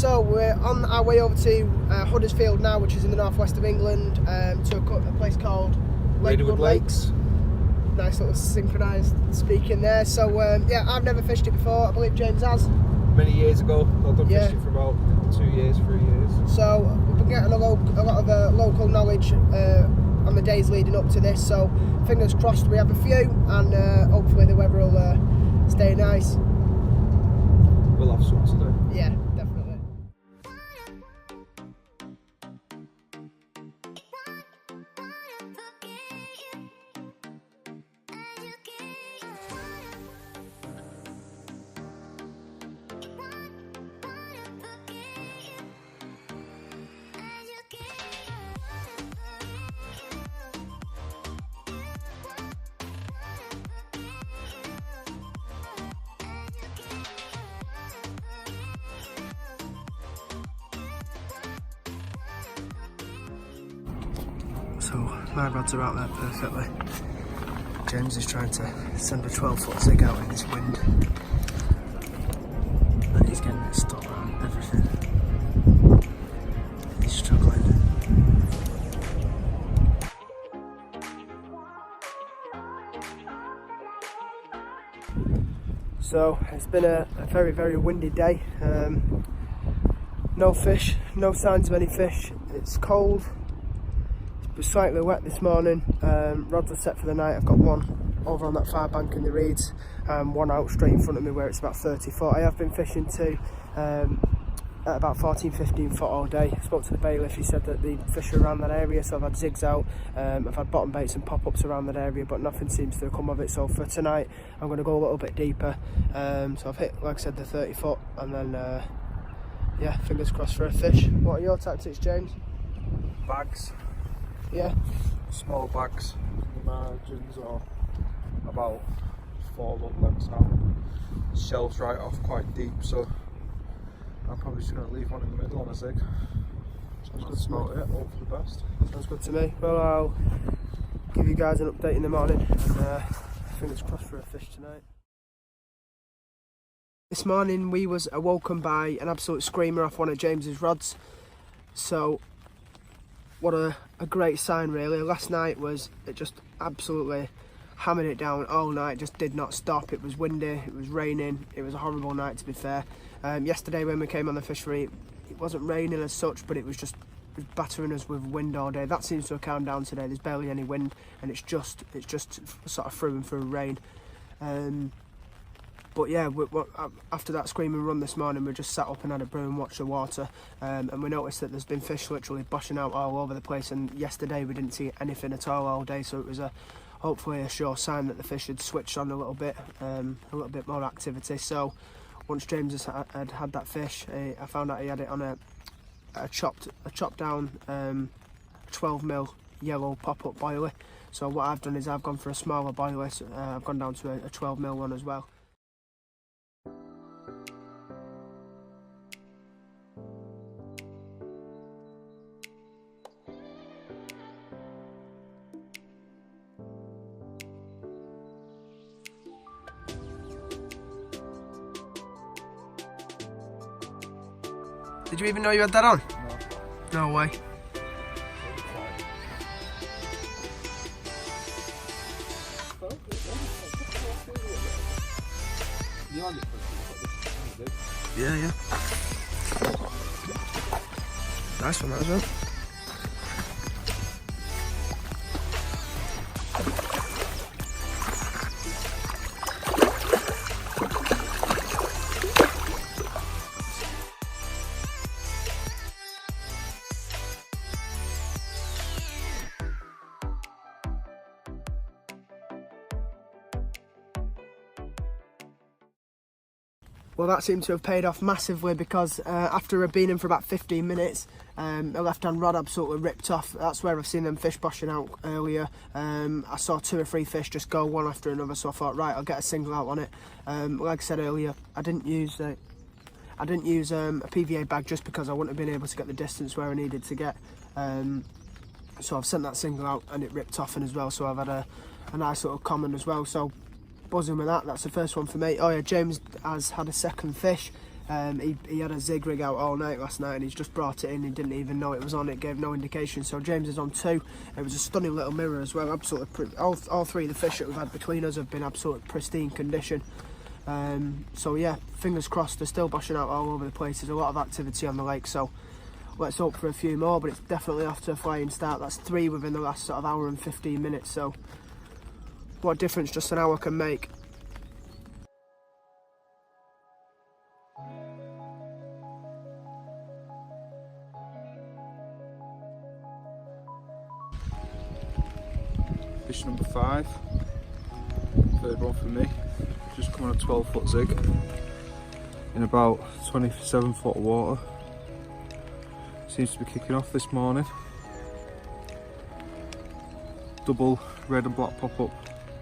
So we're on our way over to Huddersfield now, which is in the northwest of England, to a place called Ladywood Lakes. Nice little synchronised speaking there. So yeah, I've never fished it before. I believe James has. Many years ago, I've done fishing for about 2 years, 3 years. So we've been getting a lot of local knowledge on the days leading up to this. So fingers crossed we have a few, and hopefully the weather will stay nice. We'll have some today. Yeah, definitely. So my rods are out there perfectly. James is trying to send a 12-foot zig out in this wind, and he's getting it stuck on everything. He's struggling. So it's been a very, very windy day. No fish, no signs of any fish. It's cold. It was slightly wet this morning. Rods are set for the night. I've got one over on that far bank in the reeds, one out straight in front of me where it's about 30 foot. I have been fishing too at about 14-15 foot all day. I spoke to the bailiff. He said that the fish are around that area, so I've had zigs out. I've had bottom baits and pop-ups around that area, but nothing seems to have come of it. So for tonight I'm going to go a little bit deeper. So I've hit, like I said, the 30 foot, and then yeah, fingers crossed for a fish. What are your tactics, James? Bags. Yeah. Small bags. Margins are about 4 foot lengths out. Shelves right off quite deep, so I'm probably just going to leave one in the middle on a zig. Sounds good to me. It. Hope for the best. Sounds good to me. Well, I'll give you guys an update in the morning, and fingers crossed for a fish tonight. This morning we was awoken by an absolute screamer off one of James's rods. So what a great sign really. Last night it just absolutely hammered it down all night, just did not stop. It was windy, it was raining, it was a horrible night to be fair. Yesterday when we came on the fishery, it wasn't raining as such, but it was battering us with wind all day. That seems to have calmed down today. There's barely any wind, and it's just sort of through and through rain. But yeah, after that screaming run this morning, we just sat up and had a brew and watched the water, and we noticed that there's been fish literally bushing out all over the place, and yesterday we didn't see anything at all day, so it was hopefully a sure sign that the fish had switched on a little bit more activity. So once James had that fish, I found out he had it on a chopped down 12mm yellow pop-up boilie. So what I've done is I've gone for a smaller boilie, so I've gone down to a 12mm one as well. Did you even know you had that on? No. No way. Yeah. Nice one, that as well. Well, that seemed to have paid off massively, because after being in for about 15 minutes, a left-hand rod absolutely ripped off. That's where I've seen them fish boshing out earlier. I saw 2 or 3 fish just go one after another, so I thought, right, I'll get a single out on it. Like I said earlier, I didn't use a PVA bag just because I wouldn't have been able to get the distance where I needed to get. So I've sent that single out and it ripped off, and as well, so I've had a nice little common as well. So buzzing with that. That's the first one for me. Oh yeah, James has had a second fish. He had a zig rig out all night last night and he's just brought it in. He didn't even know it was on. It gave no indication. So James is on 2. It was a stunning little mirror as well. Absolutely, all 3 of the fish that we've had between us have been absolute pristine condition. So yeah, fingers crossed. They're still bashing out all over the place. There's a lot of activity on the lake, so let's hope for a few more. But it's definitely off to a flying start. That's 3 within the last sort of hour and 15 minutes. So what difference just an hour can make. Fish number 5, third one for me, just come on a 12-foot zig in about 27 foot of water. Seems to be kicking off this morning. Double red and black pop-up,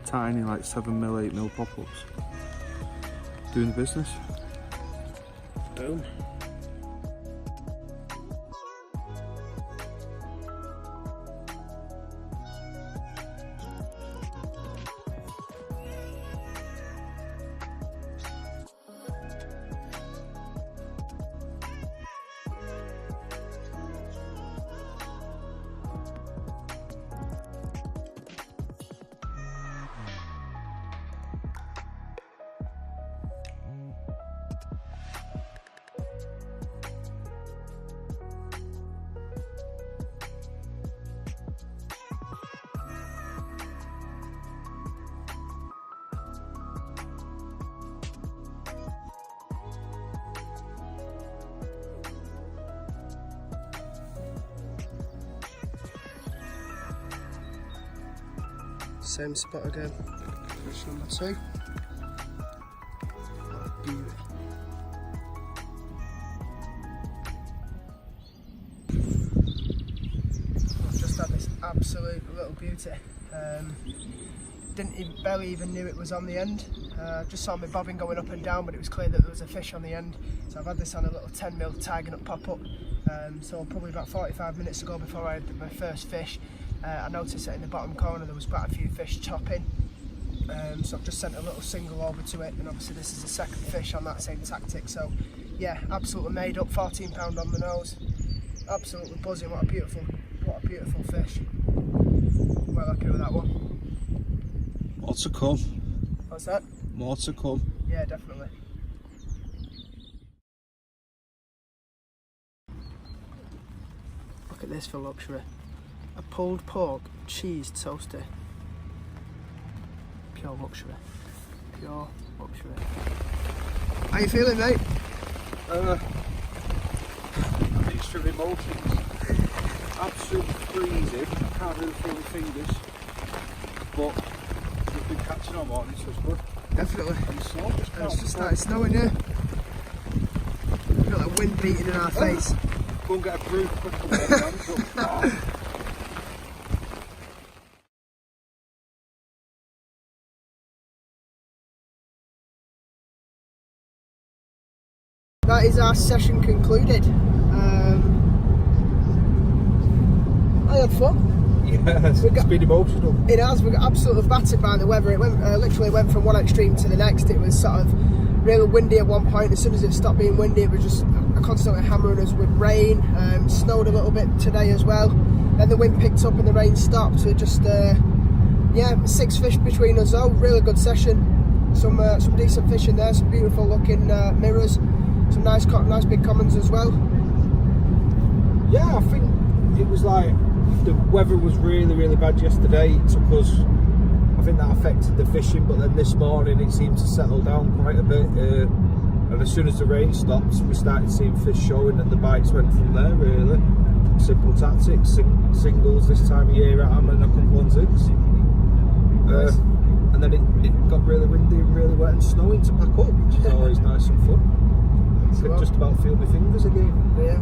tiny like 7mm, 8mm pop-ups. Doing the business. Boom. Same spot again. Fish number 2. What a beauty. I've just had this absolute little beauty. Barely even knew it was on the end. Just saw my bobbin going up and down, but it was clear that there was a fish on the end. So I've had this on a little 10mm Tiger Nut pop-up. So probably about 45 minutes ago, before I had my first fish, I noticed that in the bottom corner there was quite a few fish chopping. So I've just sent a little single over to it, and obviously this is the second fish on that same tactic. So yeah, absolutely made up. 14 pound on the nose. Absolutely buzzing. What a beautiful fish. Well happy with that one. More to come. What's that? More to come. Yeah, definitely. Look at this for luxury. A pulled pork cheese toasty. Pure luxury. Pure luxury. How you feeling, mate? A mixture of emotions. Absolutely freezing. I can't really feel my fingers. But we've been catching on morning, so it's good. Definitely. And the snow just It's just started snowing here. We've got that wind beating in our face. Go and get a brew quick. That is our session concluded. I had fun. Yes, it's been emotional. It has. We got absolutely battered by the weather. It went literally went from one extreme to the next. It was sort of really windy at one point. As soon as it stopped being windy, it was just constantly hammering us with rain. Snowed a little bit today as well. Then the wind picked up and the rain stopped. So just yeah, 6 fish between us though. Really good session. Some decent fish in there. Some beautiful looking mirrors. Some nice big commons as well. Yeah, I think it was like the weather was really bad yesterday. It took us, I think that affected the fishing, but then this morning it seemed to settle down quite a bit. And as soon as the rain stopped, we started seeing fish showing, and the bites went from there. Really simple tactics, singles this time of year at them, and a couple on zigs. And then it got really windy and really wet and snowing to pack up, which is always nice and fun. I could just about feel my fingers again. Yeah.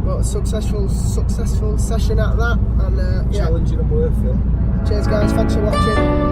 Well, a successful session out of that, and yeah. Challenging and worth it. Cheers guys, thanks for watching.